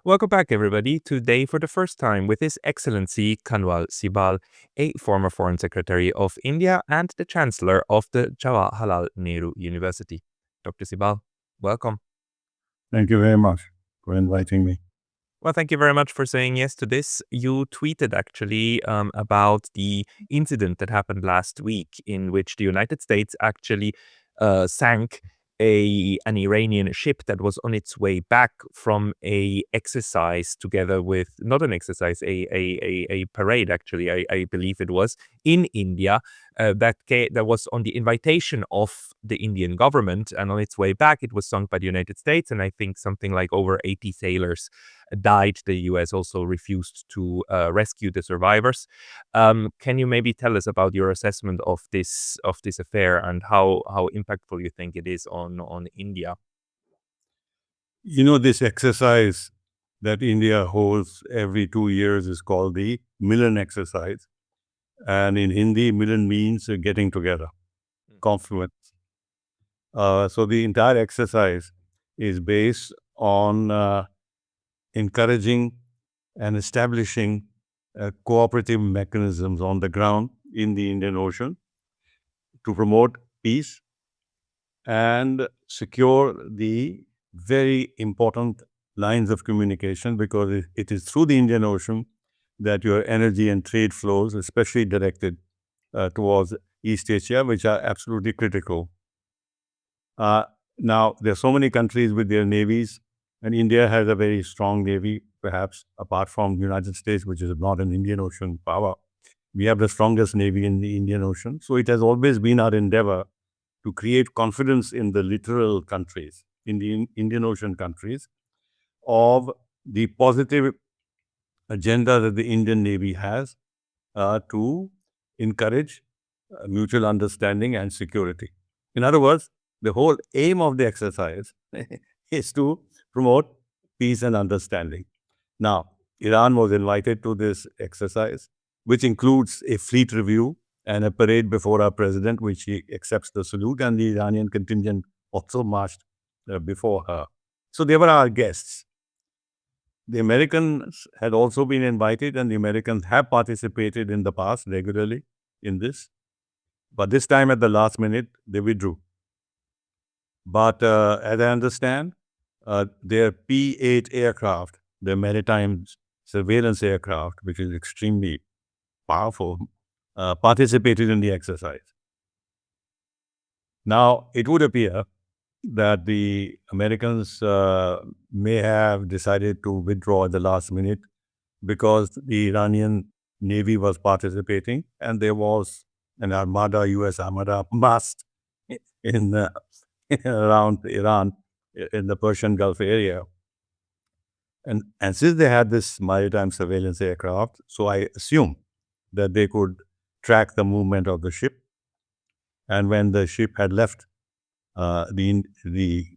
Welcome back, everybody. Today, for the first time, with His Excellency Kanwal Sibal, a former Foreign Secretary of India and the Chancellor of the Jawaharlal Nehru University. Dr. Sibal, welcome. Thank you very much for inviting me. Well, thank you very much for saying yes to this. You tweeted actually about the incident that happened last week in which the United States actually sank an Iranian ship that was on its way back from a exercise together with, not an exercise, a parade actually, I believe it was, in India that was on the invitation of the Indian government, and on its way back it was sunk by the United States, and I think something like over 80 sailors died. The US also refused to rescue the survivors. Can you maybe tell us about your assessment of this affair and how impactful you think it is on India? You know, this exercise that India holds every 2 years is called the Milan exercise. And in Hindi, Milan means getting together, confluence. So the entire exercise is based on encouraging and establishing cooperative mechanisms on the ground in the Indian Ocean to promote peace and secure the very important lines of communication, because it is through the Indian Ocean that your energy and trade flows, especially directed towards East Asia, which are absolutely critical. Now, there are so many countries with their navies, and India has a very strong navy, perhaps apart from the United States, which is not an Indian Ocean power. We have the strongest navy in the Indian Ocean. So it has always been our endeavor to create confidence in the littoral countries, in the Indian Ocean countries, of the positive agenda that the Indian Navy has to encourage mutual understanding and security. In other words, the whole aim of the exercise is to promote peace and understanding. Now, Iran was invited to this exercise, which includes a fleet review and a parade before our president, which he accepts the salute, and the Iranian contingent also marched before her. So they were our guests. The Americans had also been invited, and the Americans have participated in the past regularly in this. But this time at the last minute, they withdrew. But as I understand, their P-8 aircraft, the maritime surveillance aircraft, which is extremely powerful, participated in the exercise. Now, it would appear that the Americans may have decided to withdraw at the last minute because the Iranian Navy was participating, and there was an armada, US armada, massed in around Iran in the Persian Gulf area. And since they had this maritime surveillance aircraft, so I assume that they could track the movement of the ship. And when the ship had left the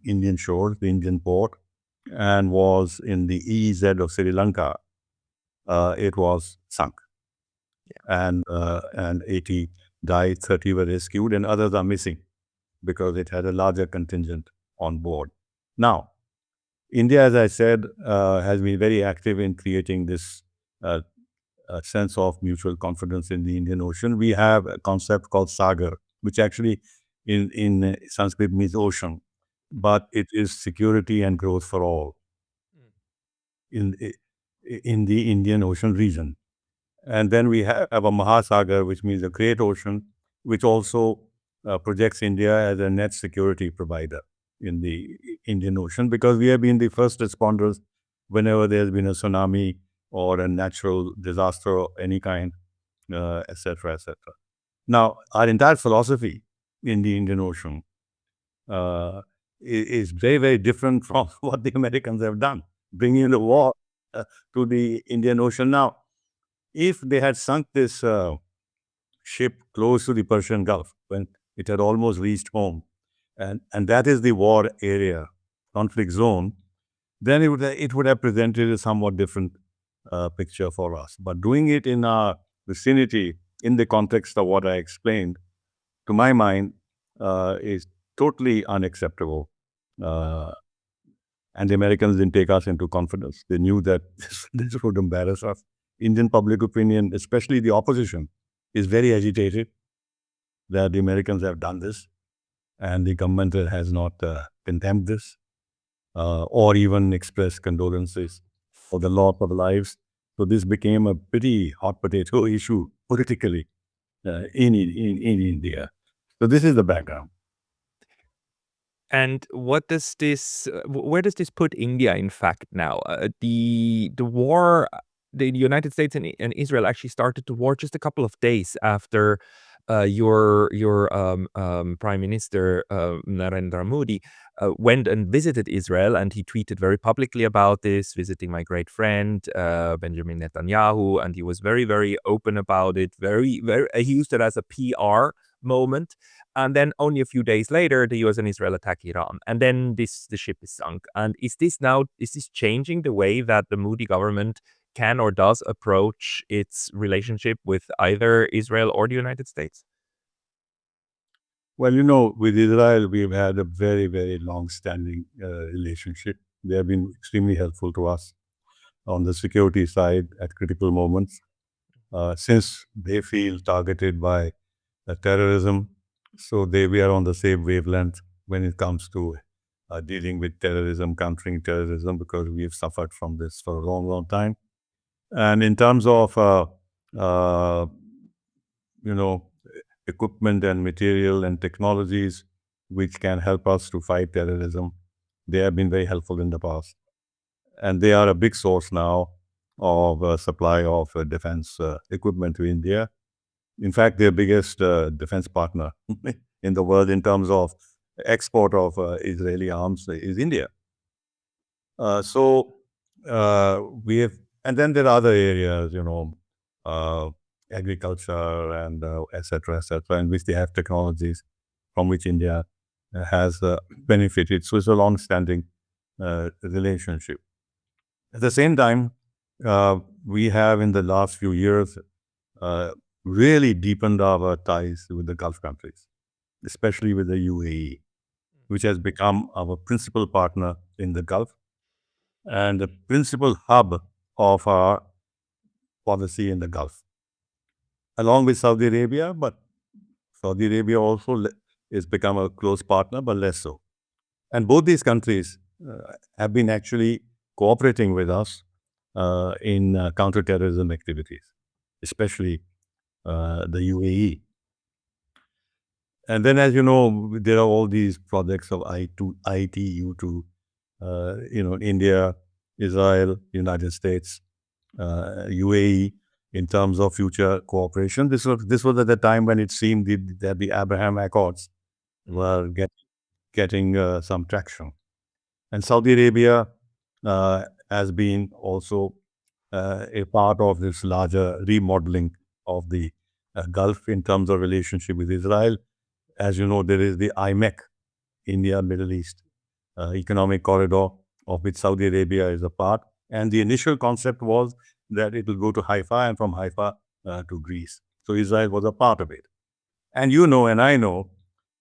Indian shore, the Indian port, and was in the EEZ of Sri Lanka, it was sunk. And 80 died, 30 were rescued, and others are missing because it had a larger contingent on board. Now, India, as I said, has been very active in creating this sense of mutual confidence in the Indian Ocean. We have a concept called Sagar, which actually in Sanskrit means ocean, but it is security and growth for all in the Indian Ocean region. And then we have a Mahasagar, which means a great ocean, which also projects India as a net security provider in the Indian Ocean, because we have been the first responders whenever there's been a tsunami or a natural disaster of any kind, etc., etc. Now, our entire philosophy in the Indian Ocean is very, very different from what the Americans have done, bringing the war to the Indian Ocean. Now, if they had sunk this ship close to the Persian Gulf when it had almost reached home, and that is the war area, conflict zone, then it would have presented a somewhat different picture for us. But doing it in our vicinity, in the context of what I explained, to my mind, is totally unacceptable. And the Americans didn't take us into confidence. They knew that this would embarrass us. Indian public opinion, especially the opposition, is very agitated that the Americans have done this, and the government has not condemned this or even expressed condolences for the loss of lives. So this became a pretty hot potato issue politically in India. So this is the background. And what does this? Where does this put India? In fact, now the war, the United States and Israel actually started the war just a couple of days after your Prime Minister Narendra Modi went and visited Israel, and he tweeted very publicly about this, visiting my great friend Benjamin Netanyahu, and he was very open about it. Very, he used it as a PR moment. And then only a few days later, the US and Israel attack Iran. And then the ship is sunk. And is this changing the way that the Modi government can or does approach its relationship with either Israel or the United States? Well, with Israel, we've had a very long-standing relationship. They have been extremely helpful to us on the security side at critical moments. Since they feel targeted by terrorism, so we are on the same wavelength when it comes to dealing with terrorism, countering terrorism, because we've suffered from this for a long time. And in terms of you know equipment and material and technologies which can help us to fight terrorism, they have been very helpful in the past, and they are a big source now of supply of defense equipment to India. In fact, their biggest defense partner in the world in terms of export of Israeli arms is India. So we have, and then there are other areas, uh, agriculture and et cetera, in which they have technologies from which India has benefited. So it's a long-standing relationship. At the same time, we have in the last few years really deepened our ties with the Gulf countries, especially with the UAE, which has become our principal partner in the Gulf and the principal hub of our policy in the Gulf, along with Saudi Arabia. But Saudi Arabia also has become a close partner, but less so. And both these countries have been actually cooperating with us in counterterrorism activities, especially the UAE. And then, as you know, there are all these projects of ITU2, India, Israel, United States, UAE, in terms of future cooperation. This was at the time when it seemed that the Abraham Accords were getting some traction. And Saudi Arabia has been also a part of this larger remodeling of the Gulf in terms of relationship with Israel. As you know, there is the IMEC, India Middle East Economic Corridor, of which Saudi Arabia is a part. And the initial concept was that it will go to Haifa and from Haifa to Greece. So Israel was a part of it. And you know, and I know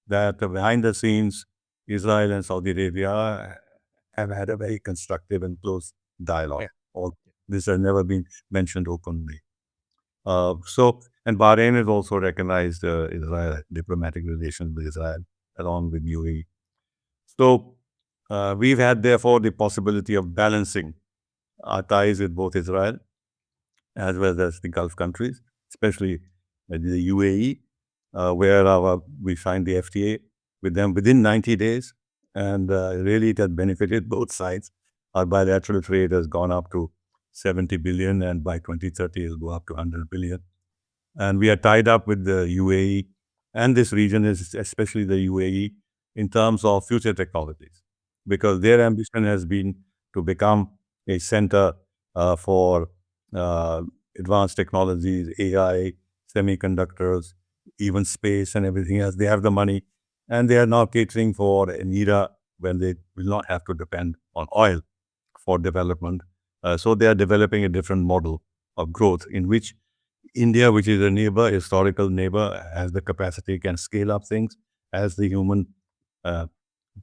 that behind the scenes, Israel and Saudi Arabia have had a very constructive and close dialogue. Yeah. All this has never been mentioned openly. And Bahrain has also recognized Israel, diplomatic relations with Israel, along with UAE. So we've had, therefore, the possibility of balancing our ties with both Israel as well as the Gulf countries, especially the UAE, where we signed the FTA with them within 90 days. And really, it has benefited both sides. Our bilateral trade has gone up to 70 billion, and by 2030, it will go up to 100 billion. And we are tied up with the UAE, and this region is especially the UAE, in terms of future technologies, because their ambition has been to become a center for advanced technologies, AI, semiconductors, even space and everything else. They have the money, and they are now catering for an era when they will not have to depend on oil for development. So they are developing a different model of growth in which India, which is a neighbor, historical neighbor, has the capacity, can scale up things, has the human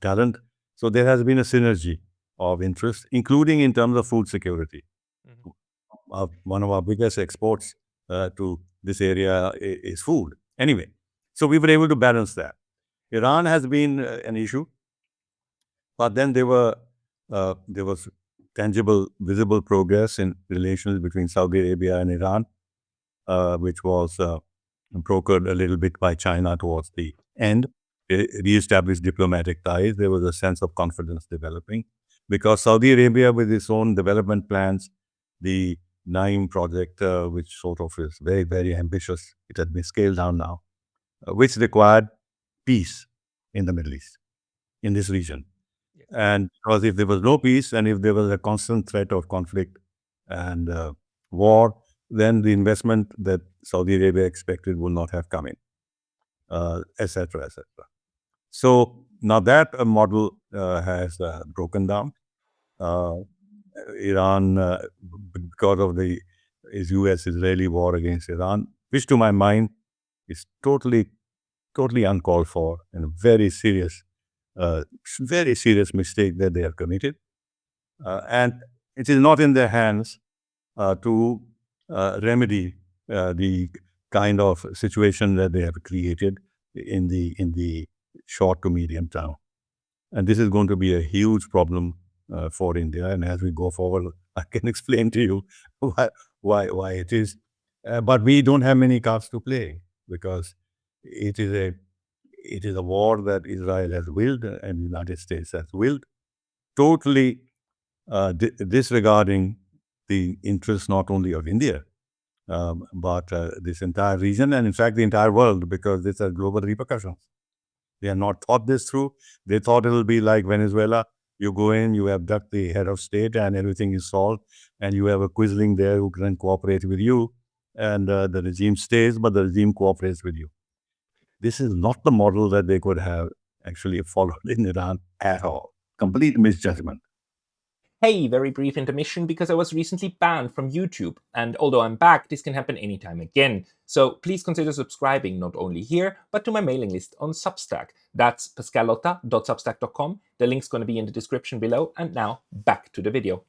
talent. So there has been a synergy of interest, including in terms of food security. Mhm. One of our biggest exports to this area is food. Anyway, so we were able to balance that. Iran has been an issue, but then there was tangible, visible progress in relations between Saudi Arabia and Iran, which was brokered a little bit by China towards the end. Re-established diplomatic ties. There was a sense of confidence developing because Saudi Arabia, with its own development plans, the Naim project, which sort of is very, very ambitious, it had been scaled down now, which required peace in the Middle East, in this region. Yes. And because if there was no peace and if there was a constant threat of conflict and war, then the investment that Saudi Arabia expected would not have come in, etc., etc. So now that model has broken down. Uh, Iran, because of the US-Israeli war against Iran, which to my mind is totally uncalled for and a very serious mistake that they have committed. And it is not in their hands to remedy the kind of situation that they have created in the short to medium term. And this is going to be a huge problem for India. And as we go forward, I can explain to you why it is. But we don't have many cards to play because it is a it is a war that Israel has willed and the United States has willed, totally disregarding the interests not only of India, but this entire region and, in fact, the entire world, because this has global repercussions. They have not thought this through. They thought it will be like Venezuela. You go in, you abduct the head of state, and everything is solved. And you have a quisling there who can cooperate with you, and the regime stays, but the regime cooperates with you. This is not the model that they could have actually followed in Iran at all. Complete misjudgment. Hey, very brief intermission because I was recently banned from YouTube, and although I'm back, this can happen anytime again. So please consider subscribing not only here, but to my mailing list on Substack. That's pascalotta.substack.com. The link's going to be in the description below, and now back to the video.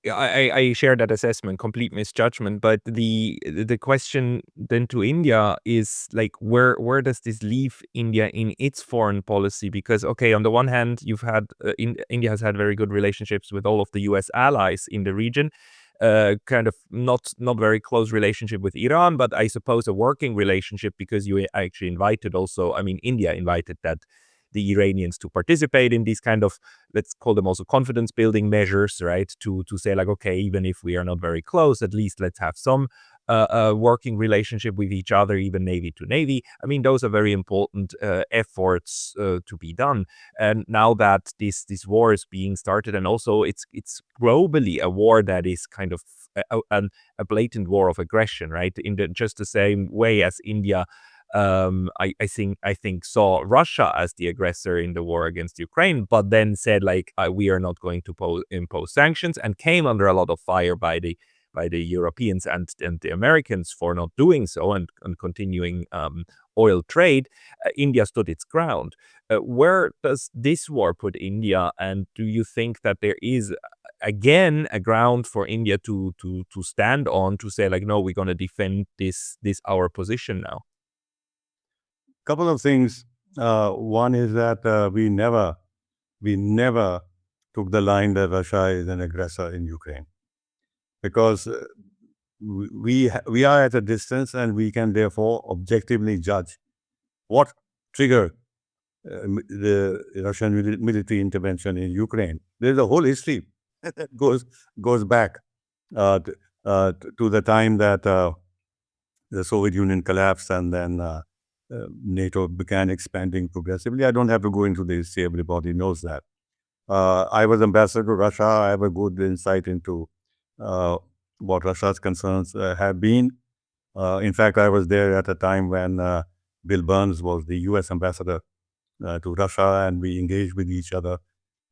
I share that assessment, complete misjudgment. But the question then to India is like, where does this leave India in its foreign policy? Because okay, on the one hand, you've had India has had very good relationships with all of the U.S. allies in the region. Kind of not very close relationship with Iran, but I suppose a working relationship because you actually invited also. I mean, India invited the Iranians to participate in these kind of, let's call them also confidence building measures, right? To say like, okay, even if we are not very close, at least let's have some working relationship with each other, even navy to navy. I mean, those are very important efforts to be done. And now that this war is being started, and also it's globally a war that is kind of a blatant war of aggression, right? In just the same way as India I think saw Russia as the aggressor in the war against Ukraine, but then said like we are not going to impose sanctions, and came under a lot of fire by the Europeans and the Americans for not doing so, and continuing oil trade. India stood its ground. Where does this war put India, and do you think that there is again a ground for India to stand on, to say like, no, we're going to defend this our position now? Couple of things. One is that we never took the line that Russia is an aggressor in Ukraine, because we are at a distance and we can therefore objectively judge what triggered the Russian military intervention in Ukraine. There's a whole history that goes back to the time that the Soviet Union collapsed and then NATO began expanding progressively. I don't have to go into the history, everybody knows that. I was ambassador to Russia. I have a good insight into what Russia's concerns have been. In fact, I was there at a time when Bill Burns was the US ambassador to Russia, and we engaged with each other.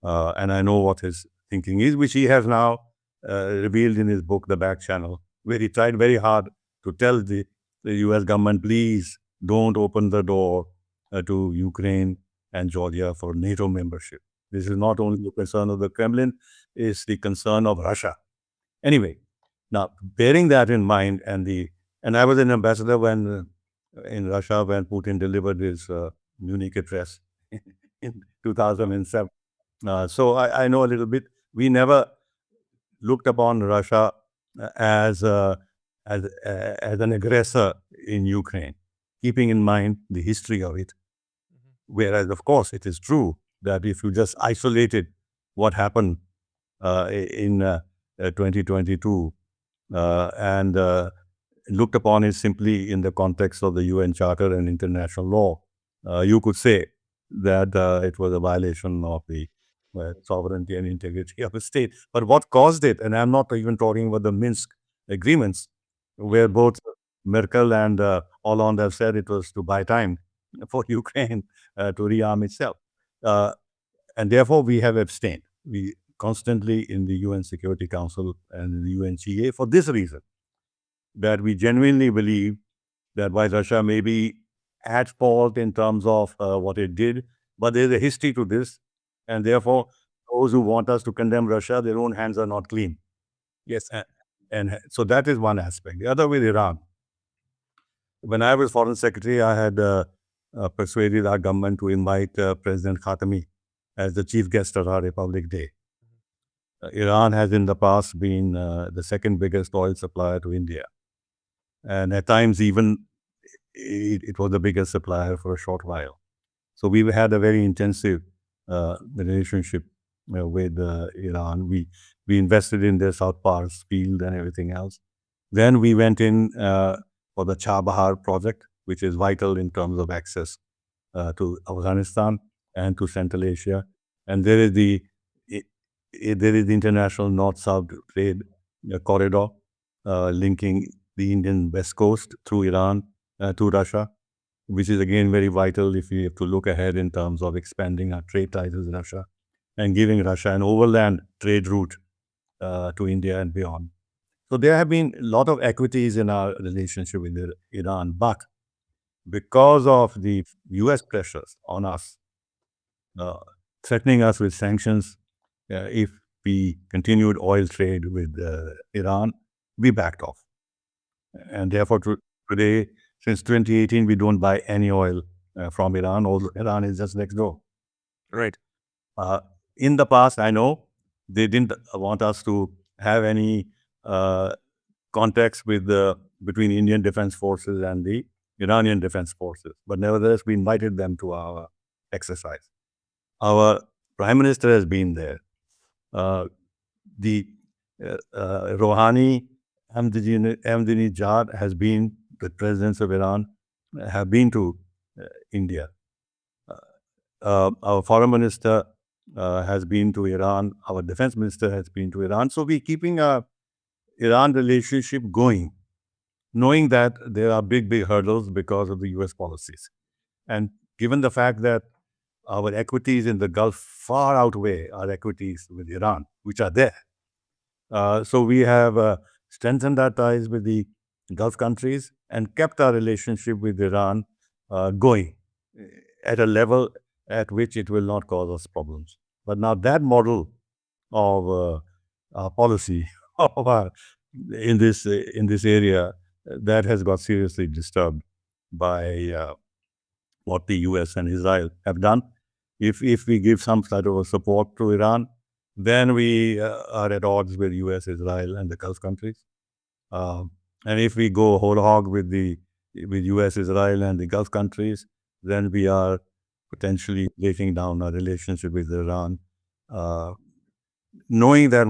And I know what his thinking is, which he has now revealed in his book, The Back Channel, where he tried very hard to tell the US government, please don't open the door to Ukraine and Georgia for NATO membership. This is not only the concern of the Kremlin, it's the concern of Russia. Anyway, now bearing that in mind, and I was an ambassador when in Russia when Putin delivered his Munich address in 2007. So I know a little bit. We never looked upon Russia as as an aggressor in Ukraine, keeping in mind the history of it. Whereas, of course, it is true that if you just isolated what happened in 2022 and looked upon it simply in the context of the UN Charter and international law, you could say that it was a violation of the sovereignty and integrity of a state. But what caused it, and I'm not even talking about the Minsk agreements, where both Merkel and Hollande have said it was to buy time for Ukraine to rearm itself. And therefore, we have abstained. We constantly in the UN Security Council and in the UNGA for this reason, that we genuinely believe that while Russia may be at fault in terms of what it did, but there's a history to this, and therefore those who want us to condemn Russia, their own hands are not clean. Yes. And so that is one aspect. The other with Iran. When I was Foreign Secretary, I had persuaded our government to invite President Khatami as the chief guest at our Republic Day. Iran has in the past been the second biggest oil supplier to India. And at times even it was the biggest supplier for a short while. So we had a very intensive relationship with Iran. We invested in their South Pars field and everything else. Then we went in for the Chabahar project, which is vital in terms of access to Afghanistan and to Central Asia. And there is the international North-South trade corridor linking the Indian West Coast through Iran to Russia, which is again very vital if we have to look ahead in terms of expanding our trade ties with Russia and giving Russia an overland trade route to India and beyond. So there have been a lot of equities in our relationship with Iran, but because of the US pressures on us, threatening us with sanctions, if we continued oil trade with Iran, we backed off. And therefore, today, since 2018, we don't buy any oil from Iran, although Iran is just next door. Right. In the past, I know they didn't want us to have any contacts with between Indian Defense Forces and the Iranian Defense Forces. But nevertheless, we invited them to our exercise. Our Prime Minister has been there. The Rouhani, Ahmadinejad has been, the presidents of Iran have been to India. Our foreign minister has been to Iran. Our defense minister has been to Iran. So we're keeping our Iran relationship going, knowing that there are big hurdles because of the US policies. And given the fact that our equities in the Gulf far outweigh our equities with Iran, which are there. So we have strengthened our ties with the Gulf countries and kept our relationship with Iran going at a level at which it will not cause us problems. But now that model of our policy in this area, that has got seriously disturbed by what the US and Israel have done. If we give some sort of a support to Iran, then we are at odds with US, Israel, and the Gulf countries. And if we go whole hog with US, Israel, and the Gulf countries, then we are potentially breaking down our relationship with Iran, knowing that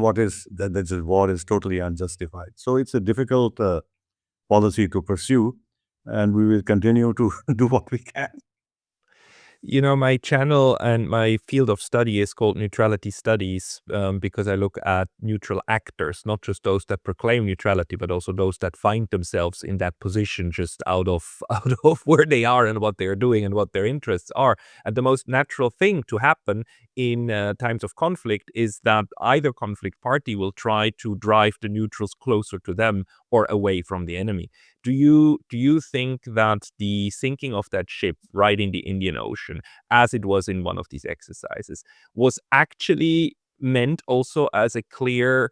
this war is totally unjustified. So it's a difficult policy to pursue, and we will continue to do what we can. You know, my channel and my field of study is called neutrality studies because I look at neutral actors, not just those that proclaim neutrality, but also those that find themselves in that position just out of where they are and what they're doing and what their interests are. And the most natural thing to happen in times of conflict is that either conflict party will try to drive the neutrals closer to them or away from the enemy. Do you think that the sinking of that ship right in the Indian Ocean, as it was in one of these exercises, was actually meant also as a clear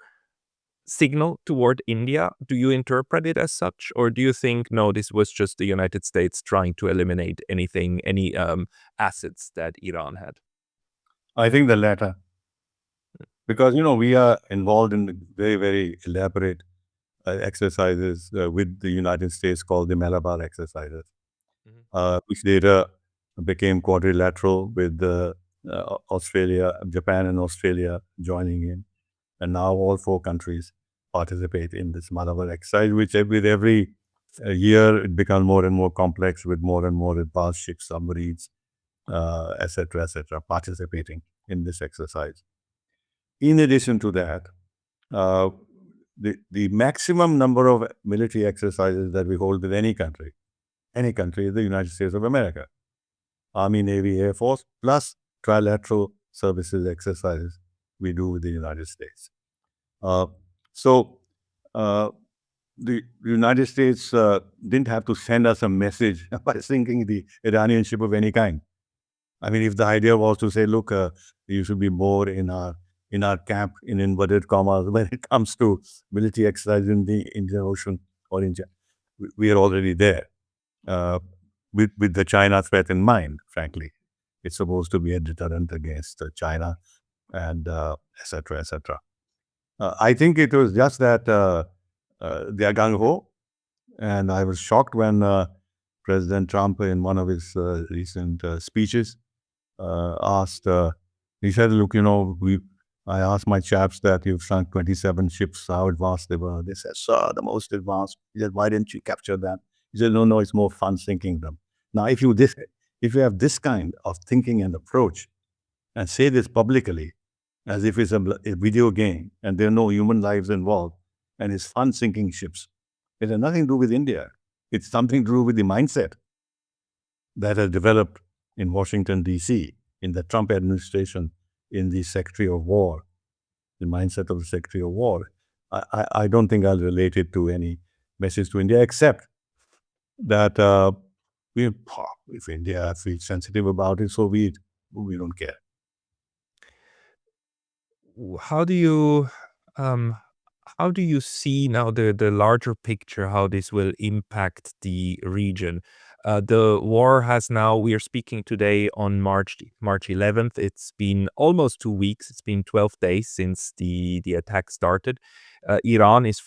signal toward India? Do you interpret it as such, or do you think no, this was just the United States trying to eliminate any assets that Iran had? I think the latter, because we are involved in very, very elaborate exercises with the United States called the Malabar exercises, which later became quadrilateral with Australia, Japan, and Australia joining in. And now all 4 countries participate in this Malabar exercise, which with every year it becomes more and more complex with more and more advanced ships, submarines, etc., participating in this exercise. In addition to that, uh, the maximum number of military exercises that we hold with any country is the United States of America. Army, Navy, Air Force, plus trilateral services exercises we do with the United States. So the United States didn't have to send us a message by sinking the Iranian ship of any kind. I mean, if the idea was to say, look, you should be more in our camp, in inverted commas, when it comes to military exercise in the Indian Ocean or in China, we are already there with the China threat in mind, frankly. It's supposed to be a deterrent against China and et cetera, et cetera. I think it was just that they are gung-ho, and I was shocked when President Trump, in one of his recent speeches, asked, he said, look, I asked my chaps that you've sunk 27 ships, how advanced they were. They said, sir, the most advanced. He said, why didn't you capture that? He said, no, it's more fun sinking them. Now, if you have this kind of thinking and approach and say this publicly, as if it's a video game and there are no human lives involved, and it's fun sinking ships, it has nothing to do with India. It's something to do with the mindset that has developed in Washington, D.C., in the Trump administration, in the Secretary of War, the mindset of the Secretary of War. I don't think I'll relate it to any message to India, except that if India feels sensitive about it, so we don't care. How do you how do you see now the larger picture, how this will impact the region? The war has now, we are speaking today on March 11th. It's been almost 2 weeks. It's been 12 days since the attack started. Iran is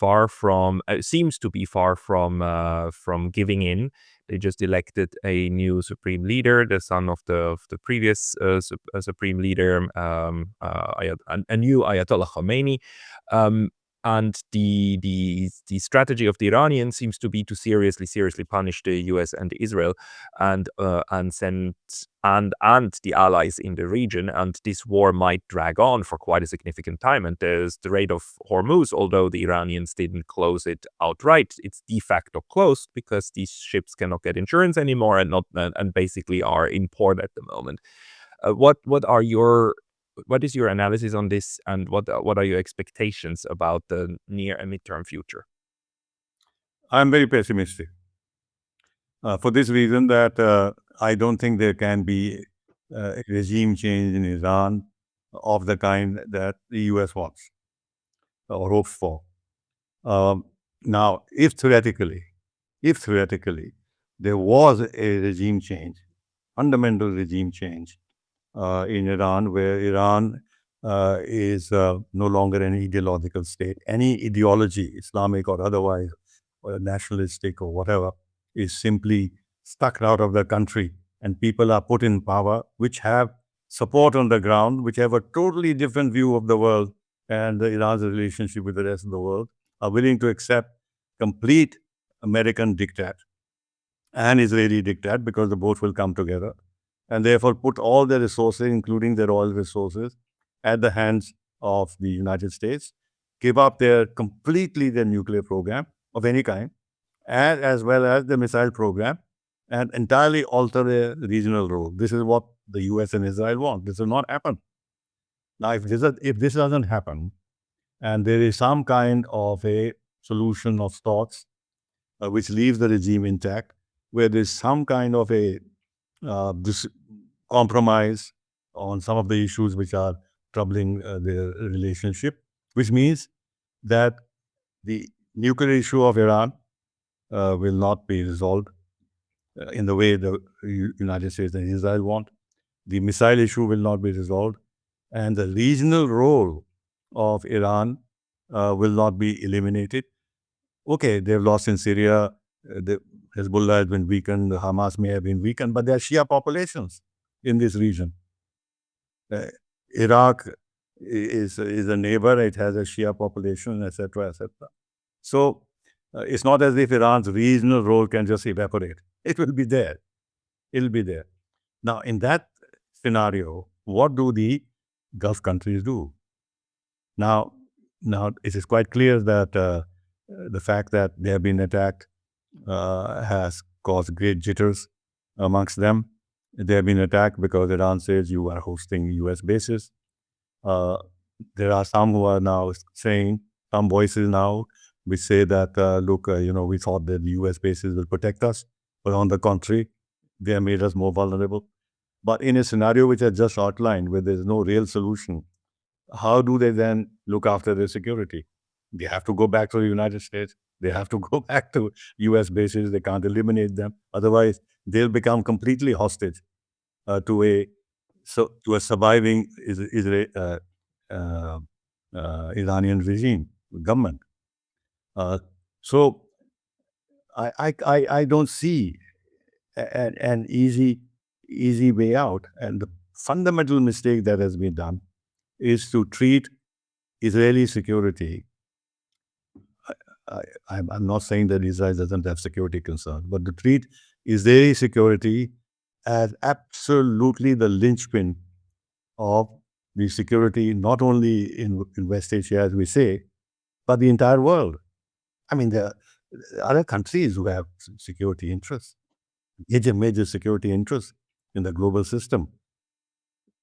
seems to be far from giving in. They just elected a new supreme leader, the son of the previous supreme leader, a new Ayatollah Khomeini. And the strategy of the Iranians seems to be to seriously punish the U.S. and Israel, and send and the allies in the region. And this war might drag on for quite a significant time. And there's the Strait of Hormuz, although the Iranians didn't close it outright, it's de facto closed because these ships cannot get insurance anymore and basically are in port at the moment. What is your analysis on this, and what are your expectations about the near and midterm future? I'm very pessimistic for this reason that I don't think there can be a regime change in Iran of the kind that the US wants or hopes for. Now, if theoretically there was a regime change, fundamental regime change in Iran, where Iran is no longer an ideological state, any ideology, Islamic or otherwise, or nationalistic or whatever, is simply stuck out of the country, and people are put in power which have support on the ground, which have a totally different view of the world and Iran's relationship with the rest of the world, are willing to accept complete American diktat and Israeli diktat, because the both will come together, and therefore put all their resources, including their oil resources, at the hands of the United States, give up completely their nuclear program of any kind, and as well as the missile program, and entirely alter their regional role. This is what the US and Israel want. This will not happen. Now, if this doesn't happen, and there is some kind of a solution of thoughts, which leaves the regime intact, where there's some kind of a compromise on some of the issues which are troubling their relationship, which means that the nuclear issue of Iran will not be resolved in the way the United States and Israel want. The missile issue will not be resolved, and the regional role of Iran will not be eliminated. Okay, they've lost in Syria, the Hezbollah has been weakened, the Hamas may have been weakened, but there are Shia populations in this region. Iraq is a neighbor, it has a Shia population, etc., etc. So it's not as if Iran's regional role can just evaporate. It will be there. It'll be there. Now, in that scenario, what do the Gulf countries do? Now it is quite clear that the fact that they have been attacked has caused great jitters amongst them. They have been attacked because Iran says you are hosting US bases. There are some who are now saying, some voices now, which say that, look, we thought that the US bases will protect us, but on the contrary, they have made us more vulnerable. But in a scenario which I just outlined, where there's no real solution, how do they then look after their security? They have to go back to the United States. They have to go back to US bases. They can't eliminate them. Otherwise, they'll become completely hostage to a surviving Iranian regime, government. So I don't see an easy way out. And the fundamental mistake that has been done is to treat Israeli security. I'm not saying that Israel doesn't have security concerns, but to treat Israeli security as absolutely the linchpin of the security, not only in West Asia, as we say, but the entire world. I mean, there are other countries who have security interests, major security interests in the global system.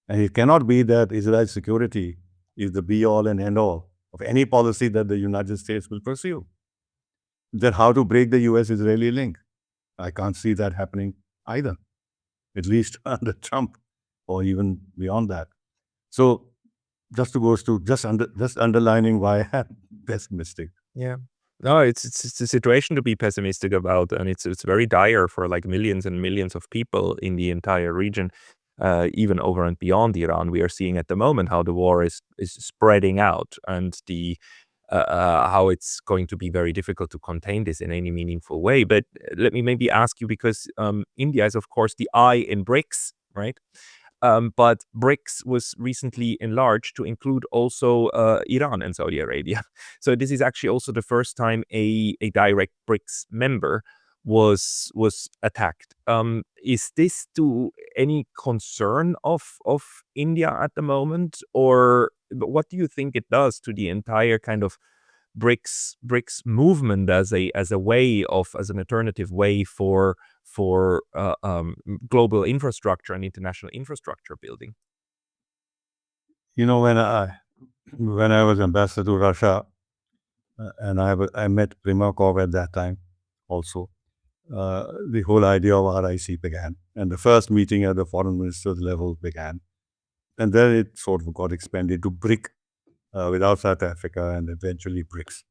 And it cannot be that Israel's security is the be-all and end-all of any policy that the United States will pursue. Then how to break the US-Israeli link? I can't see that happening either, at least under Trump or even beyond that. So just underlining why I'm pessimistic. Yeah. No, it's a situation to be pessimistic about, and it's very dire for like millions and millions of people in the entire region, even over and beyond Iran. We are seeing at the moment how the war is spreading out, and how it's going to be very difficult to contain this in any meaningful way. But let me maybe ask you, because India is of course the eye in BRICS, right? But BRICS was recently enlarged to include also Iran and Saudi Arabia. So this is actually also the first time a direct BRICS member was attacked. Is this to any concern of India at the moment, or what do you think it does to the entire kind of BRICS movement as an alternative way for global infrastructure and international infrastructure building? When I was ambassador to Russia, and I met Primakov at that time also, the whole idea of RIC began, and the first meeting at the foreign ministers level began, and then it sort of got expanded to BRIC without South Africa, and eventually BRICS.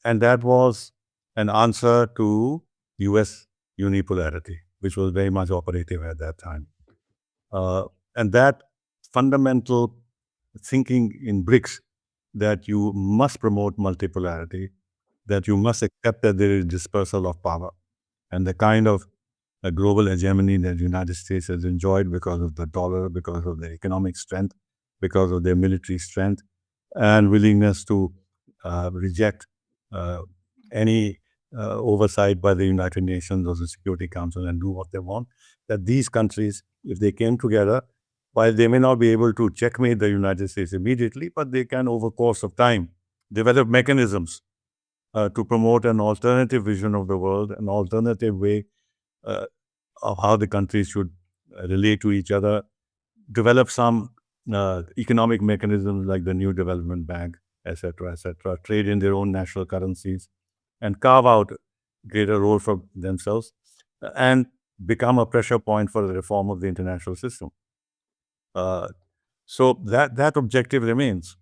And that was an answer to US unipolarity, which was very much operative at that time. And that fundamental thinking in BRICS, that you must promote multipolarity, that you must accept that there is dispersal of power, and the kind of global hegemony that the United States has enjoyed because of the dollar, because of their economic strength, because of their military strength, and willingness to reject any oversight by the United Nations or the Security Council and do what they want, that these countries, if they came together, while they may not be able to checkmate the United States immediately, but they can, over course of time, develop mechanisms to promote an alternative vision of the world, an alternative way of how the countries should relate to each other, develop some economic mechanisms like the New Development Bank, etc., trade in their own national currencies, and carve out greater role for themselves, and become a pressure point for the reform of the international system. So that objective remains,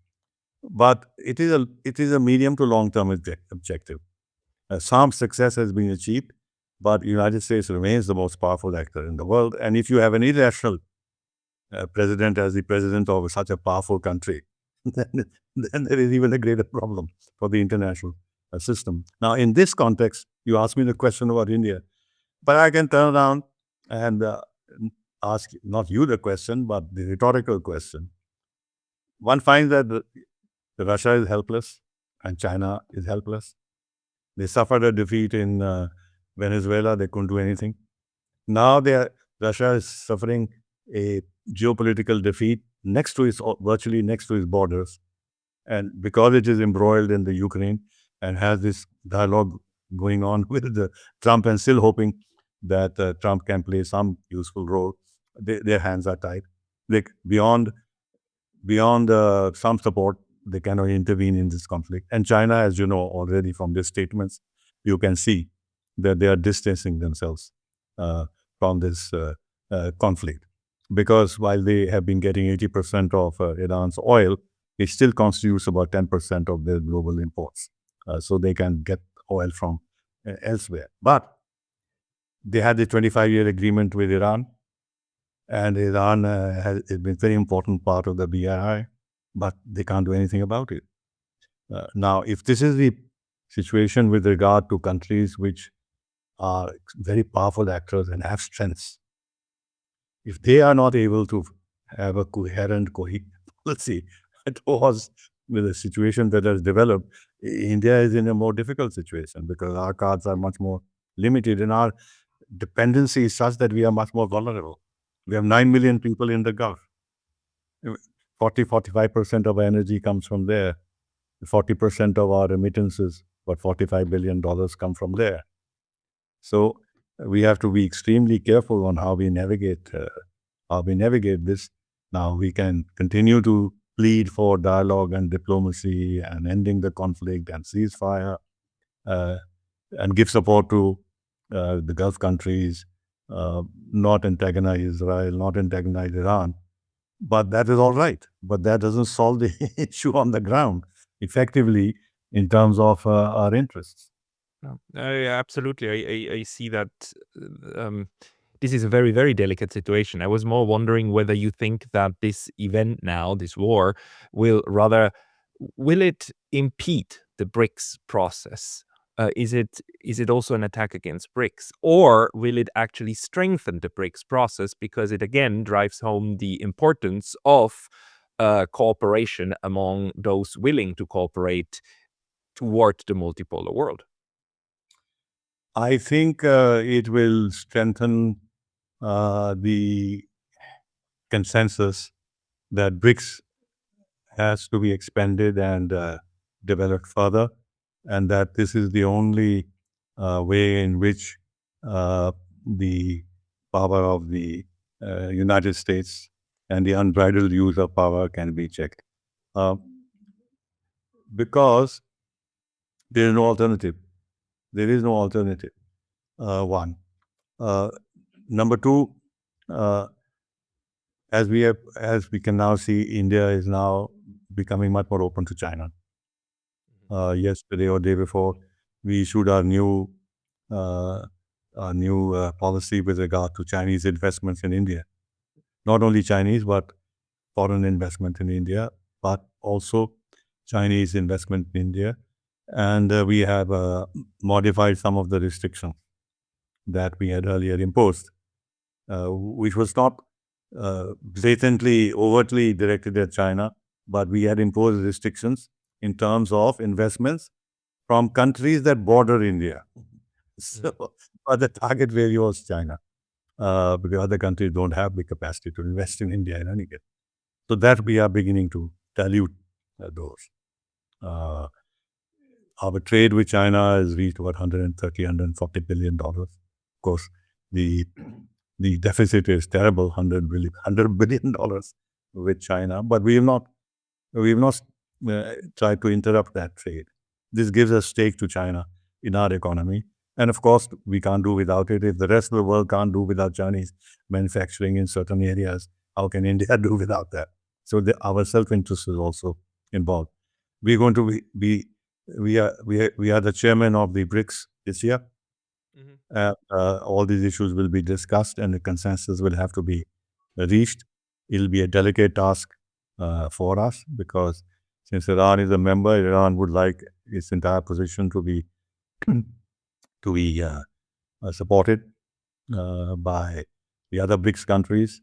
but it is a medium to long term objective. Some success has been achieved, but the United States remains the most powerful actor in the world. And if you have an irrational president as the president of such a powerful country, then there is even a greater problem for the international system. Now, in this context, you asked me the question about India, but I can turn around and ask not you the question, but the rhetorical question. One finds that Russia is helpless and China is helpless. They suffered a defeat in Venezuela. They couldn't do anything. Now Russia is suffering a geopolitical defeat virtually next to its borders. And because it is embroiled in the Ukraine and has this dialogue going on with Trump, and still hoping that Trump can play some useful role, their hands are tied. Beyond some support, they cannot intervene in this conflict. And China, as you know already from their statements, you can see that they are distancing themselves from this conflict. Because while they have been getting 80% of Iran's oil, it still constitutes about 10% of their global imports. So they can get oil from elsewhere. But they had the 25-year agreement with Iran, and Iran has been a very important part of the BRI, but they can't do anything about it. Now, if this is the situation with regard to countries which are very powerful actors and have strengths, if they are not able to have a coherent policy towards with the situation that has developed, India is in a more difficult situation because our cards are much more limited and our dependency is such that we are much more vulnerable. We have 9 million people in the Gulf. 45% of our energy comes from there. 40% of our remittances, about $45 billion, come from there. So we have to be extremely careful on how we navigate this. Now we can continue to plead for dialogue and diplomacy and ending the conflict and ceasefire, and give support to the Gulf countries, not antagonize Israel, not antagonize Iran. But that is all right. But that doesn't solve the issue on the ground effectively in terms of our interests. Absolutely. I see that this is a very, very delicate situation. I was more wondering whether you think that this event now, this war, will it impede the BRICS process? Is it also an attack against BRICS, or will it actually strengthen the BRICS process because it again drives home the importance of cooperation among those willing to cooperate toward the multipolar world? I think it will strengthen the consensus that BRICS has to be expanded and developed further, and that this is the only way in which the power of the United States and the unbridled use of power can be checked. Because there is no alternative. There is no alternative. One. Number two, as we can now see, India is now becoming much more open to China. Yesterday or day before, we issued our new policy with regard to Chinese investments in India. Not only Chinese, but foreign investment in India, but also Chinese investment in India. And we have modified some of the restrictions that we had earlier imposed, which was not blatantly, overtly directed at China, but we had imposed restrictions in terms of investments from countries that border India. So, but the target really was China, because other countries don't have the capacity to invest in India in any case. So that we are beginning to dilute those. Our trade with China has reached about $130, $140 billion. Of course, the deficit is terrible, $100 billion with China. But we have not try to interrupt that trade. This gives a stake to China in our economy. And of course, we can't do without it. If the rest of the world can't do without Chinese manufacturing in certain areas, how can India do without that? So our self-interest is also involved. We're going to we are the chairman of the BRICS this year. All these issues will be discussed and the consensus will have to be reached. It'll be a delicate task for us because since Iran is a member, Iran would like its entire position to be supported by the other BRICS countries.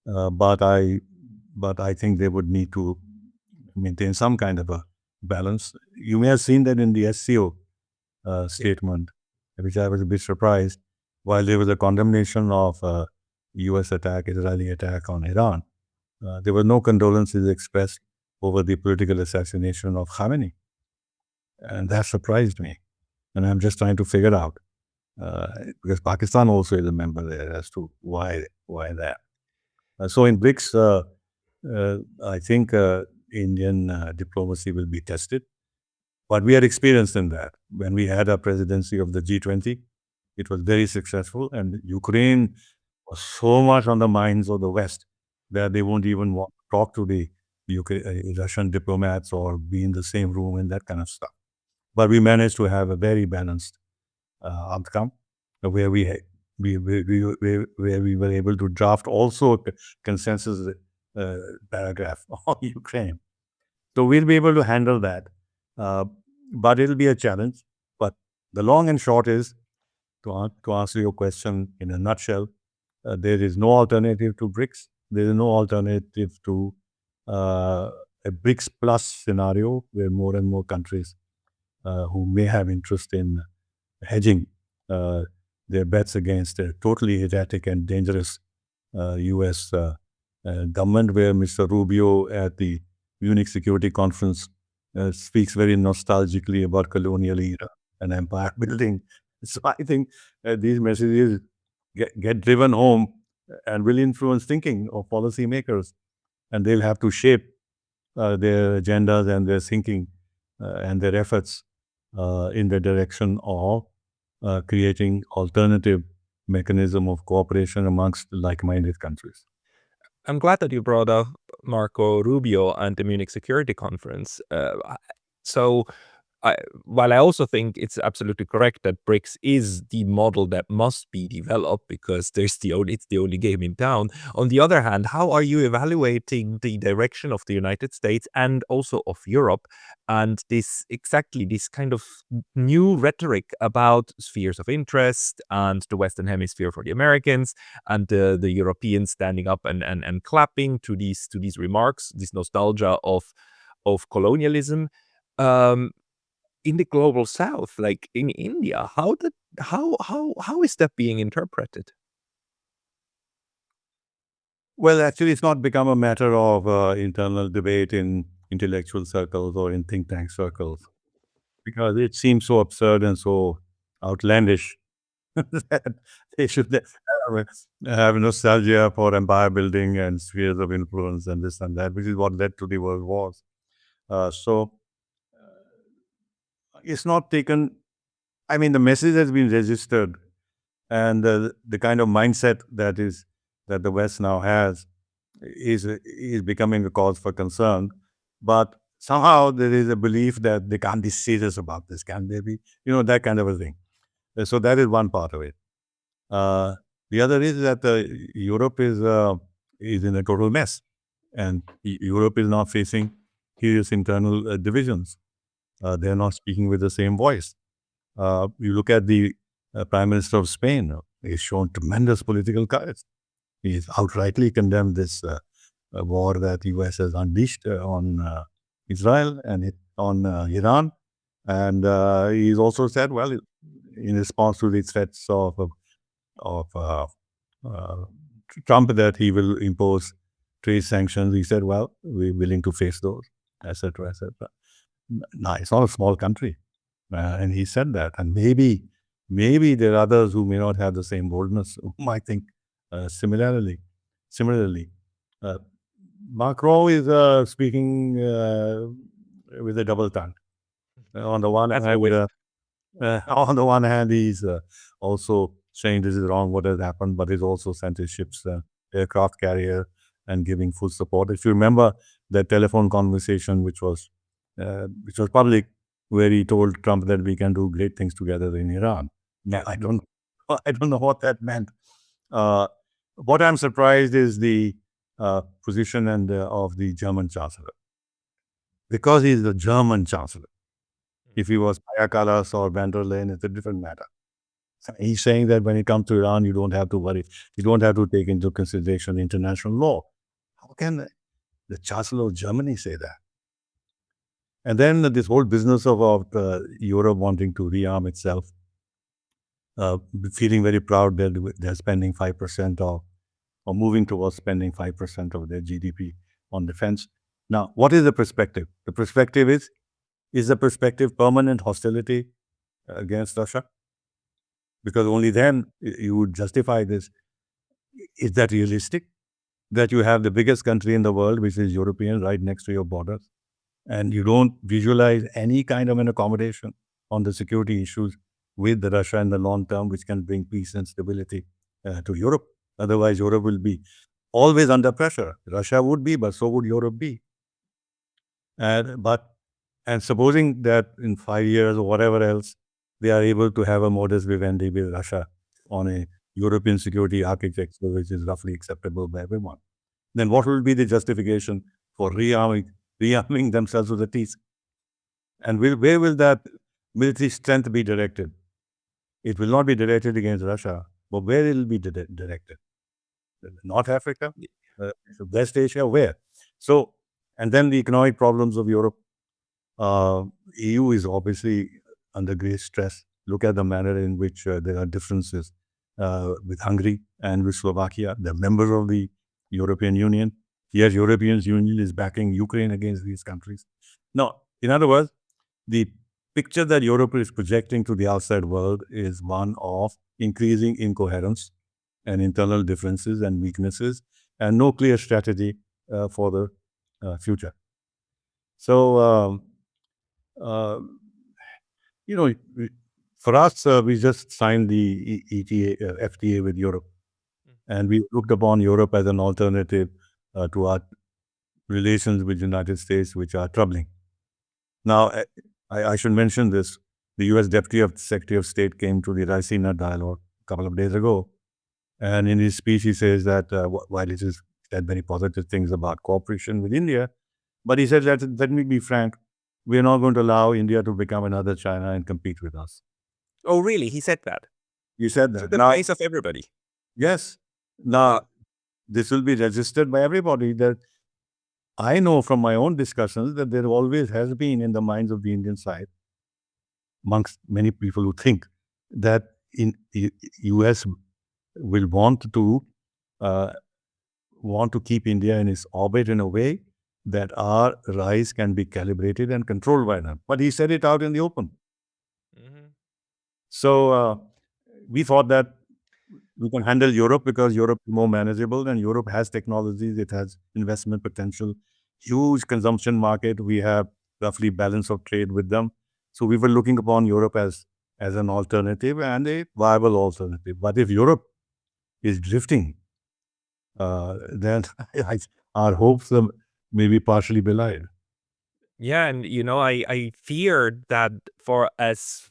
But I think they would need to maintain some kind of a balance. You may have seen that in the SCO statement, which I was a bit surprised. While there was a condemnation of U.S. attack, Israeli attack on Iran, there were no condolences expressed over the political assassination of Khamenei. And that surprised me. And I'm just trying to figure out, because Pakistan also is a member there, as to why that. So in BRICS, I think Indian diplomacy will be tested. But we are experienced in that. When we had our presidency of the G20, it was very successful. And Ukraine was so much on the minds of the West that they won't even want to talk to the Russian diplomats or be in the same room and that kind of stuff. But we managed to have a very balanced outcome where we were able to draft also a consensus paragraph on Ukraine. So we'll be able to handle that. But it'll be a challenge. But the long and short is, to answer your question in a nutshell, there is no alternative to BRICS. There is no alternative to a BRICS plus scenario where more and more countries who may have interest in hedging their bets against a totally erratic and dangerous U.S. Government, where Mr. Rubio at the Munich Security Conference speaks very nostalgically about colonial era and empire building. So I think these messages get driven home and will influence thinking of policymakers, and they'll have to shape their agendas and their thinking and their efforts in the direction of creating alternative mechanism of cooperation amongst like-minded countries. I'm glad that you brought up Marco Rubio and the Munich Security Conference. So while I also think it's absolutely correct that BRICS is the model that must be developed because it's the only game in town. On the other hand, how are you evaluating the direction of the United States and also of Europe and this kind of new rhetoric about spheres of interest and the Western Hemisphere for the Americans and the Europeans standing up and clapping to these remarks, this nostalgia of colonialism? In the global south, like in India, how is that being interpreted? Well, actually, it's not become a matter of internal debate in intellectual circles or in think tank circles, because it seems so absurd and so outlandish that they should have nostalgia for empire building and spheres of influence and this and that, which is what led to the world wars. So it's not taken. I mean, the message has been registered, and the kind of mindset that the West now has is becoming a cause for concern. But somehow there is a belief that they can't be serious about this. Can they be? That kind of a thing. So that is one part of it. The other is that Europe is in a total mess, and Europe is now facing serious internal divisions. They're not speaking with the same voice. You look at the Prime Minister of Spain; he's shown tremendous political courage. He's outrightly condemned this war that the US has unleashed on Israel and on Iran, and he's also said, well, in response to the threats of Trump that he will impose trade sanctions, he said, well, we're willing to face those, etc., etc. Now, it's not a small country, and he said that. And maybe there are others who may not have the same boldness, who might think similarly. Macron is speaking with a double tongue. On the one As hand, always. on the one hand, he's also saying this is wrong, what has happened, but he's also sent his ships, aircraft carrier, and giving full support. If you remember that telephone conversation, which was public, where he told Trump that we can do great things together in Iran. Now, I don't know what that meant. What I'm surprised is the position of the German chancellor, because he's the German chancellor. If he was Kaja Kallas or van der Leyen, it's a different matter. He's saying that when it comes to Iran, you don't have to worry. You don't have to take into consideration international law. How can the Chancellor of Germany say that? And then this whole business of Europe wanting to rearm itself, feeling very proud that they're spending 5% or moving towards spending 5% of their GDP on defense. Now, what is the perspective? The perspective is the perspective permanent hostility against Russia? Because only then you would justify this. Is that realistic? That you have the biggest country in the world, which is European, right next to your borders, and you don't visualize any kind of an accommodation on the security issues with Russia in the long term, which can bring peace and stability to Europe. Otherwise, Europe will be always under pressure. Russia would be, but so would Europe be. And supposing that in 5 years or whatever else, they are able to have a modus vivendi with Russia on a European security architecture, which is roughly acceptable by everyone, then what will be the justification for rearming themselves with the teeth? And where will that military strength be directed? It will not be directed against Russia, but where it will be directed? North Africa? West Asia? Where? So, and then the economic problems of Europe. EU is obviously under great stress. Look at the manner in which there are differences with Hungary and with Slovakia. They're members of the European Union. Yet European Union is backing Ukraine against these countries. Now, in other words, the picture that Europe is projecting to the outside world is one of increasing incoherence and internal differences and weaknesses, and no clear strategy for the future. So, for us, we just signed the FTA with Europe, and we looked upon Europe as an alternative to our relations with the United States, which are troubling. Now, I should mention this. The U.S. Deputy Secretary of State came to the Raisina dialogue a couple of days ago, and in his speech, he says that while he said very positive things about cooperation with India, but he said that, let me be frank, we are not going to allow India to become another China and compete with us. Oh, really? He said that? You said To that. the face of everybody. Yes. Now, this will be registered by everybody. That I know from my own discussions that there always has been in the minds of the Indian side, amongst many people who think that in the US will want to keep India in its orbit in a way that our rise can be calibrated and controlled by them. But he said it out in the open. So we thought that we can handle Europe because Europe is more manageable, and Europe has technologies, it has investment potential, huge consumption market. We have roughly balance of trade with them. So we were looking upon Europe as an alternative and a viable alternative. But if Europe is drifting, then our hopes may be partially belied. Yeah, and I feared that for as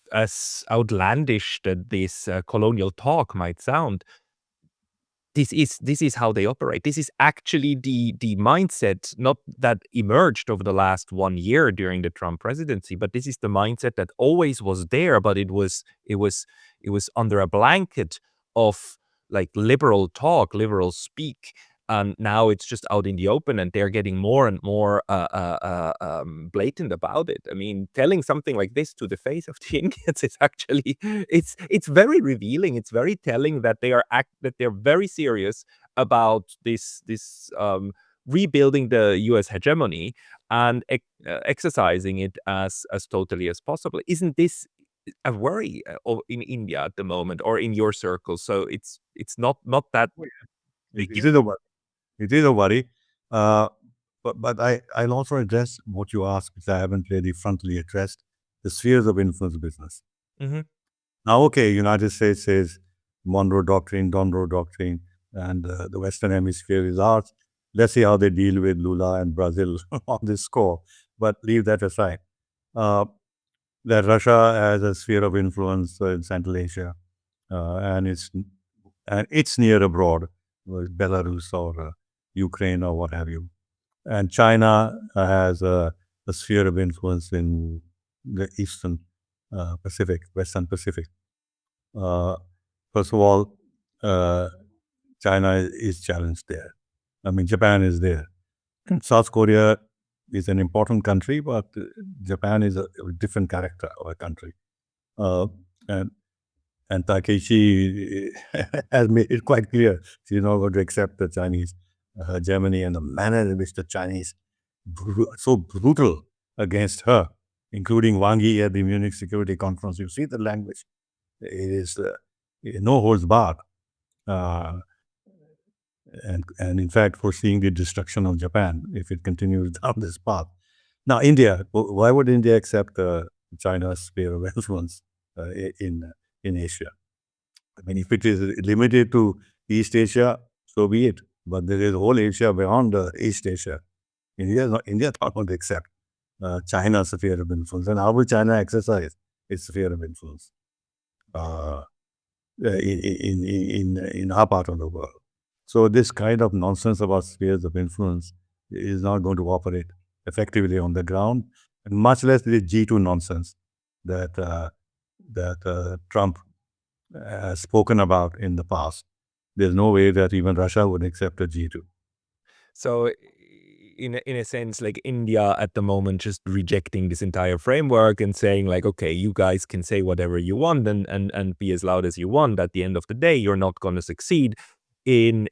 outlandish that this colonial talk might sound, this is how they operate. This is actually the mindset, not that emerged over the last 1 year during the Trump presidency, but this is the mindset that always was there, but it was under a blanket of like liberal talk, liberal speak. And now it's just out in the open, and they're getting more and more blatant about it. I mean, telling something like this to the face of the Indians is actually it's very revealing. It's very telling that that they're very serious about this rebuilding the U.S. hegemony and exercising it as totally as possible. Isn't this a worry in India at the moment, or in your circle? So it's not that big. It is a worry. It is a worry. But I'll also address what you asked, which I haven't really frontally addressed, the spheres of influence business. Mhm. Now, okay, United States says Monroe Doctrine, and the Western Hemisphere is ours. Let's see how they deal with Lula and Brazil on this score. But leave that aside. Uh, that Russia has a sphere of influence in Central Asia, and it's near abroad, Belarus or Ukraine or what have you. And China has a sphere of influence in the Eastern Pacific, Western Pacific. Uh, First of all, uh, China is challenged there. I mean, Japan is there. South Korea is an important country, but Japan is a different character of a country. Uh, and and Takeshi has made it quite clear she's not going to accept the Chinese Germany, and the manner in which the Chinese so brutal against her, including Wang Yi at the Munich Security Conference. You see the language; it is no holds barred. Uh, and in fact foreseeing the destruction of Japan if it continues down this path. Now, India, why would India accept China's sphere of influence in Asia? I mean, if it is limited to East Asia, so be it. But there is whole Asia beyond East Asia. India is not going to accept China's sphere of influence. And how will China exercise its sphere of influence in our part of the world? So this kind of nonsense about spheres of influence is not going to operate effectively on the ground, and much less the G2 nonsense that Trump has spoken about in the past. There's no way that even Russia would accept a G2. So in a sense, like India at the moment just rejecting this entire framework and saying like, okay, you guys can say whatever you want and be as loud as you want. At the end of the day, you're not going to succeed in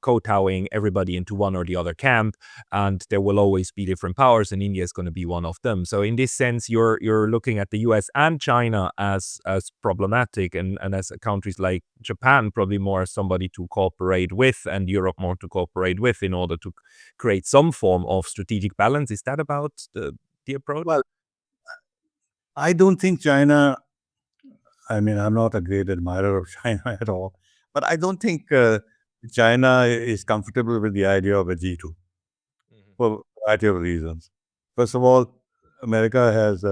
kowtowing everybody into one or the other camp, and there will always be different powers, and India is going to be one of them. So in this sense, you're looking at the US and China as problematic, and as countries like Japan probably more as somebody to cooperate with, and Europe more to cooperate with in order to create some form of strategic balance. Is that about the approach? Well, I don't think China, I mean, I'm not a great admirer of China at all, but I don't think China is comfortable with the idea of a G2 for a variety of reasons. First of all, America has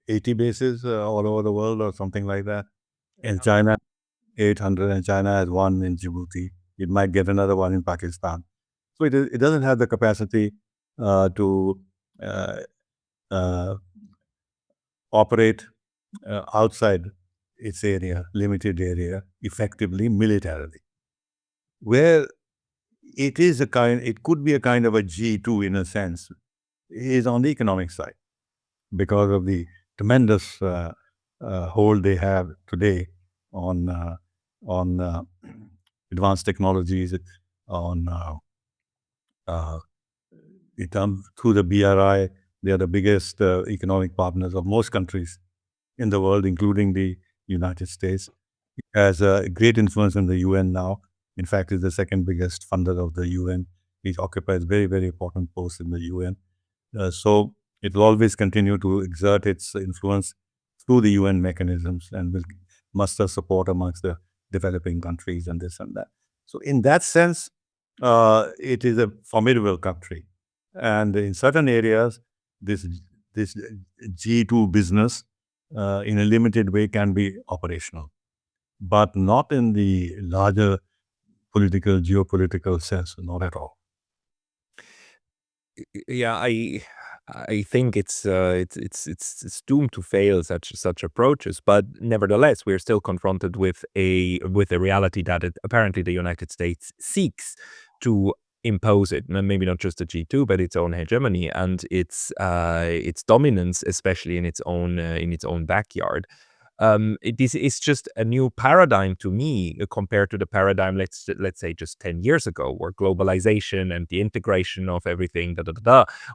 80 bases all over the world or something like that. And China, 800, and China has one in Djibouti. It might get another one in Pakistan. So it doesn't have the capacity to uh, uh, operate outside its area, limited area, effectively militarily. Where it could be a kind of a G2 in a sense, is on the economic side because of the tremendous hold they have today on advanced technologies, on through the BRI. They are the biggest economic partners of most countries in the world, including the United States. It has a great influence in the UN now. In fact, is the second biggest funder of the UN. It occupies very, very important posts in the UN. So it will always continue to exert its influence through the UN mechanisms and will muster support amongst the developing countries and this and that. So in that sense, it is a formidable country. And in certain areas, this G2 business in a limited way can be operational, but not in the larger political, geopolitical sense, not at all. Yeah, I think it's doomed to fail, such approaches. But nevertheless, we're still confronted with a reality that apparently the United States seeks to impose it, and maybe not just the G2, but its own hegemony and its dominance, especially in its own backyard. This is just a new paradigm to me compared to the paradigm, let's say just 10 years ago, where globalization and the integration of everything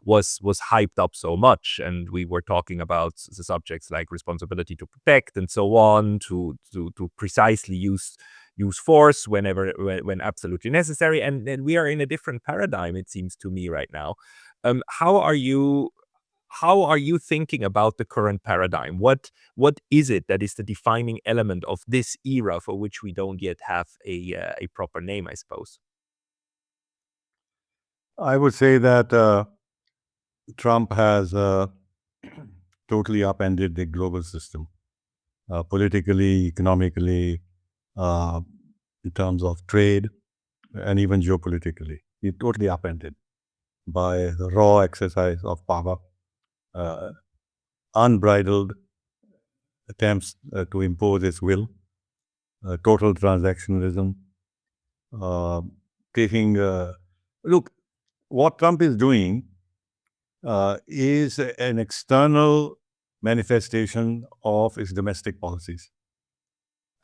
was hyped up so much, and we were talking about the subjects like responsibility to protect and so on, to precisely use use force when absolutely necessary. And we are in a different paradigm, it seems to me, right now. How are you thinking about the current paradigm? What is it that is the defining element of this era for which we don't yet have a proper name, I suppose? I would say that Trump has totally upended the global system, politically, economically, uh, in terms of trade, and even geopolitically. He totally upended by the raw exercise of power, uh, unbridled attempts to impose his will, total transactionalism, uh, taking. Look, what Trump is doing is an external manifestation of his domestic policies.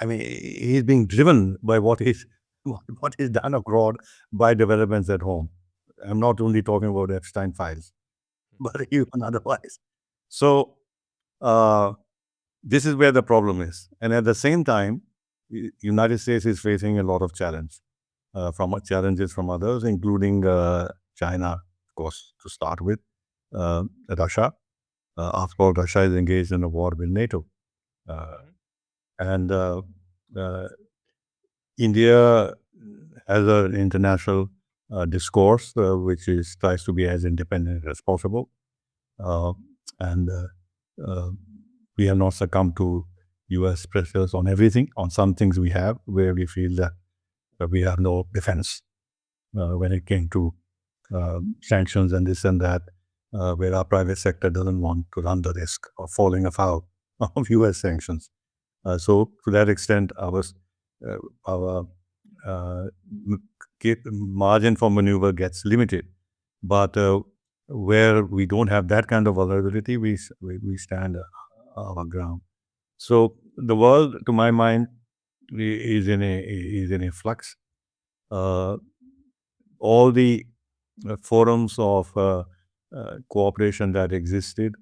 I mean, he's being driven by what is done abroad by developments at home. I'm not only talking about Epstein files, but even otherwise. So uh, this is where the problem is. And at the same time, United States is facing a lot of challenges from others, including China, of course, to start with, Russia. After all, Russia is engaged in a war with NATO. And India has an international discourse which tries to be as independent as possible. And we have not succumbed to US pressures on everything. On some things we have, where we feel that we have no defense when it came to sanctions and this and that, where our private sector doesn't want to run the risk of falling afoul of US sanctions. So to that extent, our margin for maneuver gets limited. But where we don't have that kind of vulnerability, we stand our ground. So the world, to my mind, is in a flux. All the forums of cooperation that existed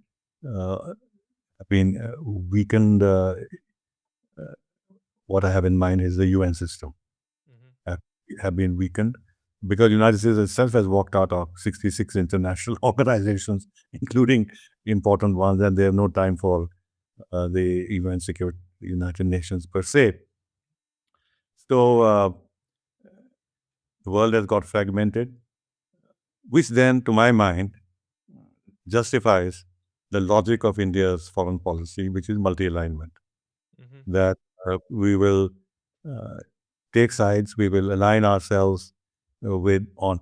have been weakened. What I have in mind is the UN system have been weakened because the United States itself has walked out of 66 international organizations, including important ones, and they have no time for the UN Security, United Nations per se. So the world has got fragmented, which then, to my mind, justifies the logic of India's foreign policy, which is multi-alignment. That we will take sides, we will align ourselves with on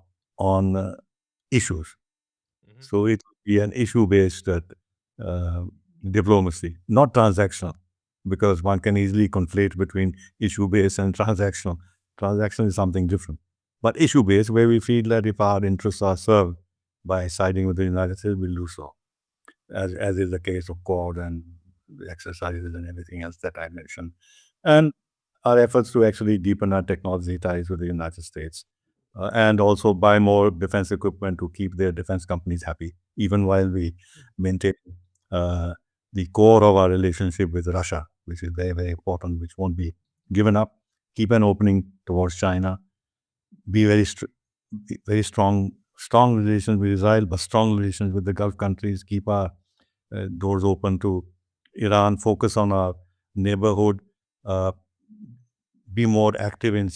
issues. So it will be an issue-based diplomacy, not transactional, because one can easily conflate between issue-based and transactional. Transaction is something different. But issue-based, where we feel that if our interests are served by siding with the United States, we'll do so, as is the case of Quad and exercises and everything else that I mentioned. And our efforts to actually deepen our technology ties with the United States and also buy more defense equipment to keep their defense companies happy, even while we maintain the core of our relationship with Russia, which is very, very important, which won't be given up. Keep an opening towards China. Be very strong relations with Israel, but strong relations with the Gulf countries. Keep our doors open to Iran. Focus on our neighborhood. Be more active in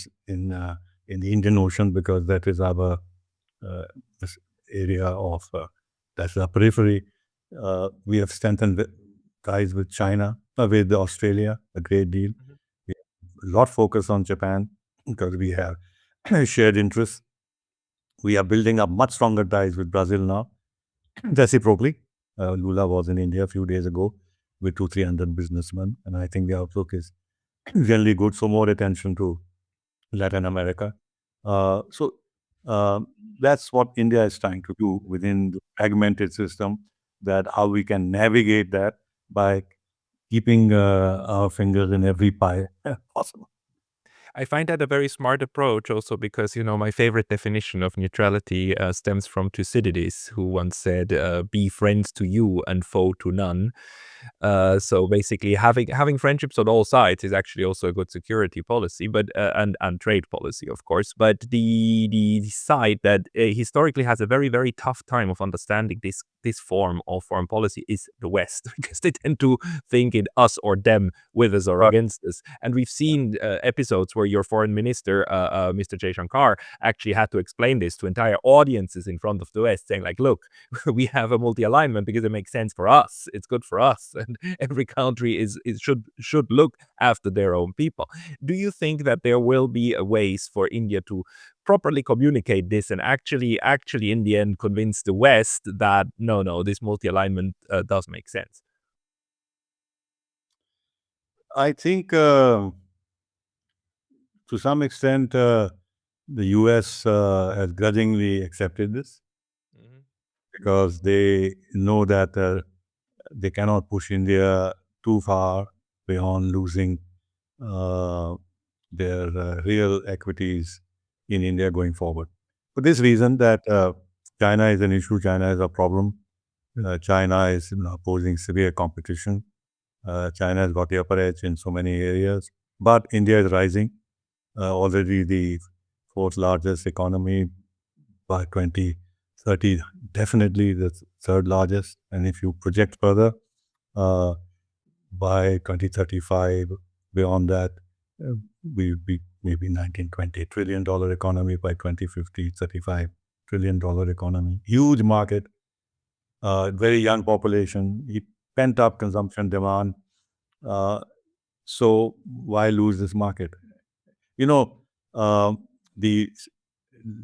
the Indian Ocean, because that is our area of that's our periphery. We have strengthened ties with China, with Australia a great deal. We have a lot focus on Japan because we have shared interests. We are building up much stronger ties with Brazil now, reciprocally. Lula was in India a few days ago with 200-300 businessmen, and I think the outlook is generally good. So more attention to Latin America. So that's what India is trying to do within the fragmented system, that how we can navigate that by keeping our fingers in every pie possible. I find that a very smart approach also because, my favorite definition of neutrality stems from Thucydides, who once said, be friends to you and foe to none. So basically, having friendships on all sides is actually also a good security policy, but and trade policy, of course. But the side that historically has a very tough time of understanding this form of foreign policy is the West, because they tend to think in us or them, with us or Right. against us. And we've seen episodes where your foreign minister, Mr. Jaishankar, actually had to explain this to entire audiences in front of the West, saying like, look, we have a multi-alignment because it makes sense for us. It's good for us, and every country should look after their own people. Do you think that there will be ways for India to properly communicate this and actually in the end convince the West that no, this multi-alignment does make sense? I think to some extent the US has grudgingly accepted this because they know that they cannot push India too far beyond losing their real equities in India going forward. For this reason that China is an issue, China is a problem. China is posing severe competition. China has got the upper edge in so many areas, but India is rising. Already the fourth largest economy by 2030, definitely the third largest. And if you project further, by 2035, beyond that, we will be maybe $19-20 trillion economy by 2050, $35 trillion economy. Huge market, very young population, pent up consumption demand. So why lose this market? The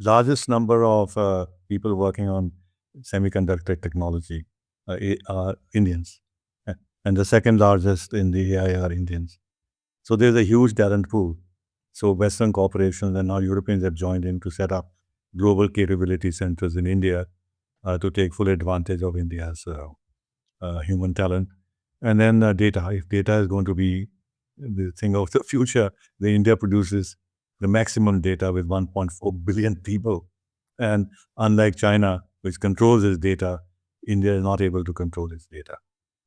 largest number of people working on semiconductor technology are Indians, and the second largest in the AI are Indians. So there's a huge talent pool. So Western corporations and now Europeans have joined in to set up global capability centers in India to take full advantage of India's human talent. And then data. If data is going to be the thing of the future, India produces the maximum data with 1.4 billion people. And unlike China, which controls its data, India is not able to control its data.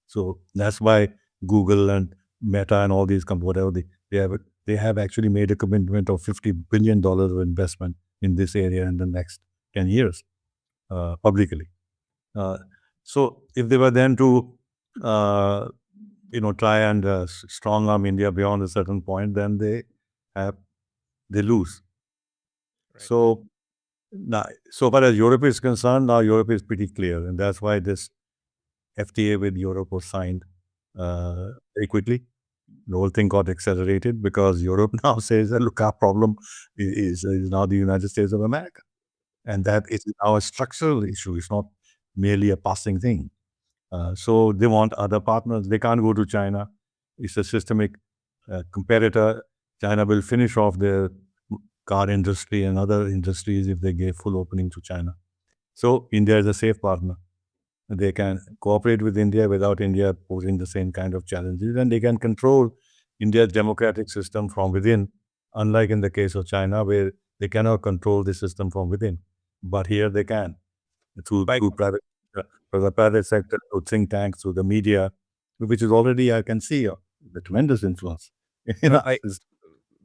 So that's why Google and Meta and all these companies, whatever they have actually made a commitment of $50 billion of investment in this area in the next 10 years publicly. So if they were then to try and strong arm India beyond a certain point, then they lose. Right. So now, so far as Europe is concerned, now Europe is pretty clear, and that's why this FTA with Europe was signed very quickly. The whole thing got accelerated because Europe now says that, look, our problem is now the United States of America. And that is now a structural issue. It's not merely a passing thing. So they want other partners. They can't go to China. It's a systemic competitor. China will finish off their car industry and other industries if they give full opening to China. So India is a safe partner. They can cooperate with India without India posing the same kind of challenges, and they can control India's democratic system from within, unlike in the case of China, where they cannot control the system from within. But here they can, through the private sector, through think tanks, through the media, which is already, I can see, the tremendous influence.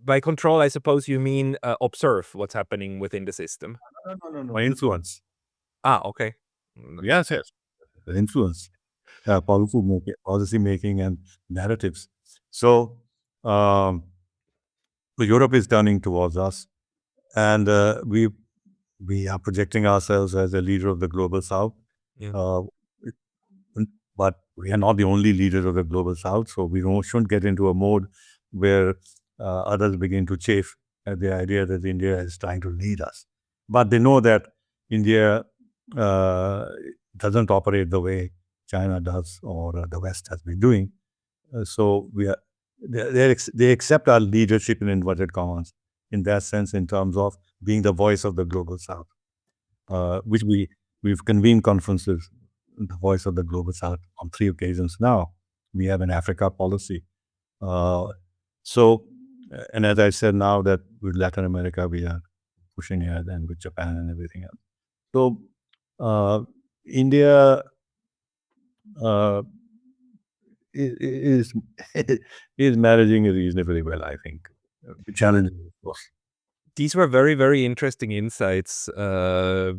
By control, I suppose you mean observe what's happening within the system. No, influence. Okay. Yes. The influence, policy making and narratives. So Europe is turning towards us, and we are projecting ourselves as a leader of the global South. Yeah. But we are not the only leaders of the global South, so we shouldn't get into a mode where others begin to chafe at the idea that India is trying to lead us. But they know that India doesn't operate the way China does or the West has been doing. So they accept our leadership in inverted commas in that sense, in terms of being the voice of the global South, which we've convened conferences, the voice of the global South, on 3 occasions now. We have an Africa policy. And as I said, now that with Latin America, we are pushing ahead, and with Japan and everything else. So India is is managing reasonably well, I think. The challenge, of course. These were very, very interesting insights, Dr.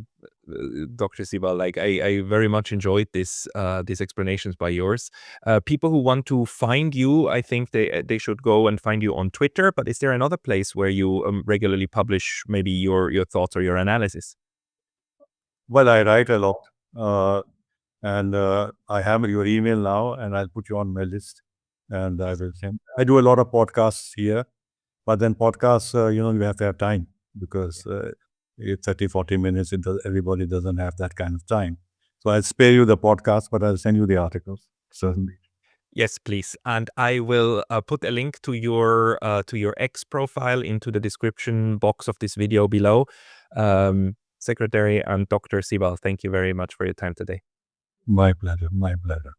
Sibal. Like I very much enjoyed these explanations by yours. People who want to find you, I think they should go and find you on Twitter. But is there another place where you regularly publish maybe your thoughts or your analysis? Well, I write a lot, and I have your email now, and I'll put you on my list, and I will send. I do a lot of podcasts here, but then podcasts, you have to have time because it's 30, 40 minutes. Everybody doesn't have that kind of time. So I'll spare you the podcast, but I'll send you the articles, certainly. Yes, please. And I will put a link to your X profile into the description box of this video below. Secretary and Dr. Sibal, thank you very much for your time today. My pleasure. My pleasure.